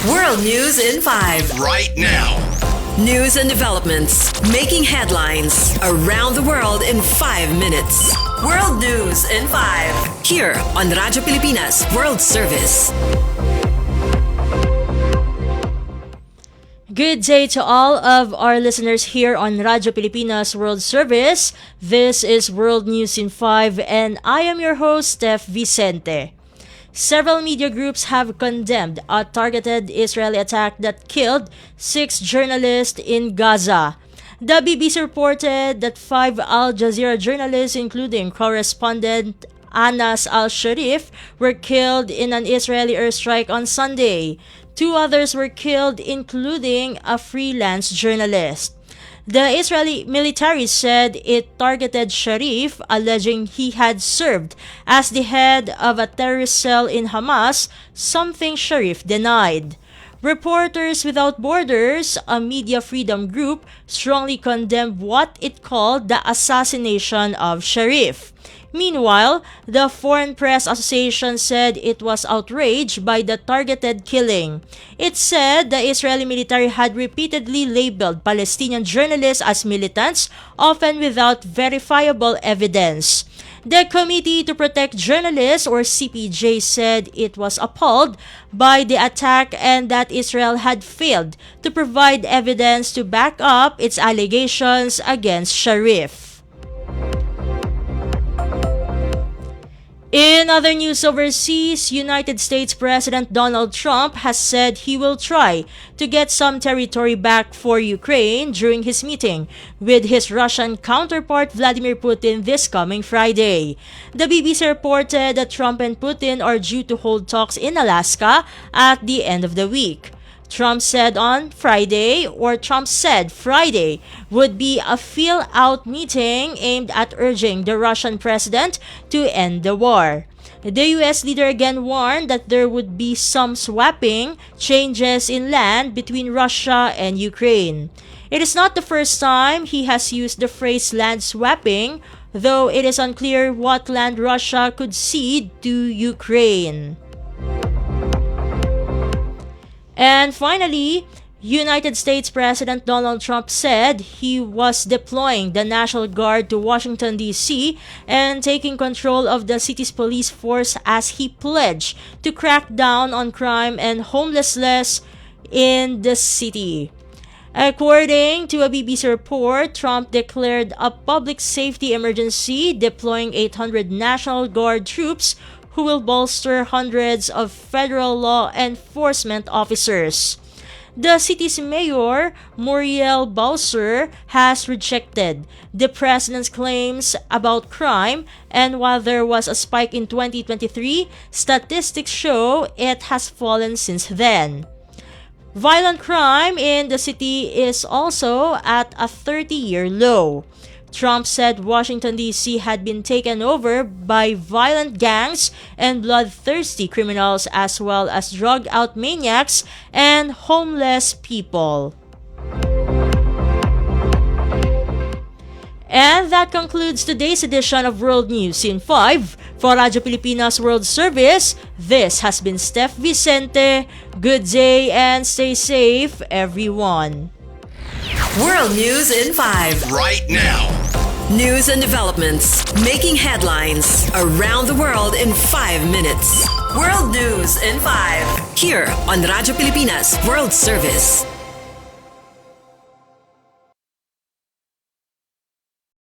World News in 5. Right now. News and developments making headlines around the world in 5 minutes. World News in 5. Here on Radyo Pilipinas World Service. Good day to all of our listeners here on Radyo Pilipinas World Service. This is World News in 5 and I am your host, Steph Vicente. Several media groups have condemned a targeted Israeli attack that killed 6 journalists in Gaza. The BBC reported that 5 Al Jazeera journalists, including correspondent Anas al-Sharif, were killed in an Israeli airstrike on Sunday. 2 others were killed, including a freelance journalist. The Israeli military said it targeted Sharif, alleging he had served as the head of a terrorist cell in Hamas, something Sharif denied. Reporters Without Borders, a media freedom group, strongly condemned what it called the assassination of Sharif. Meanwhile, the Foreign Press Association said it was outraged by the targeted killing. It said the Israeli military had repeatedly labeled Palestinian journalists as militants, often without verifiable evidence. The Committee to Protect Journalists, or CPJ, said it was appalled by the attack and that Israel had failed to provide evidence to back up its allegations against Sharif. In other news overseas, United States President Donald Trump has said he will try to get some territory back for Ukraine during his meeting with his Russian counterpart Vladimir Putin this coming Friday. The BBC reported that Trump and Putin are due to hold talks in Alaska at the end of the week. Trump said Friday would be a feel-out meeting aimed at urging the Russian president to end the war. The U.S. leader again warned that there would be some swapping changes in land between Russia and Ukraine. It is not the first time he has used the phrase land swapping, though it is unclear what land Russia could cede to Ukraine. And finally, United States President Donald Trump said he was deploying the National Guard to Washington, D.C. and taking control of the city's police force as he pledged to crack down on crime and homelessness in the city. According to a BBC report, Trump declared a public safety emergency, deploying 800 National Guard troops who will bolster hundreds of federal law enforcement officers. The city's mayor, Muriel Bowser, has rejected the president's claims about crime, and while there was a spike in 2023, statistics show it has fallen since then. Violent crime in the city is also at a 30-year low. Trump said Washington, D.C. had been taken over by violent gangs and bloodthirsty criminals, as well as drug-out maniacs and homeless people. And that concludes today's edition of World News in 5. For Radyo Pilipinas World Service, this has been Steph Vicente. Good day and stay safe, everyone. World News in 5. Right now. News and developments making headlines around the world in 5 minutes. World News in 5. Here on Radyo Pilipinas World Service.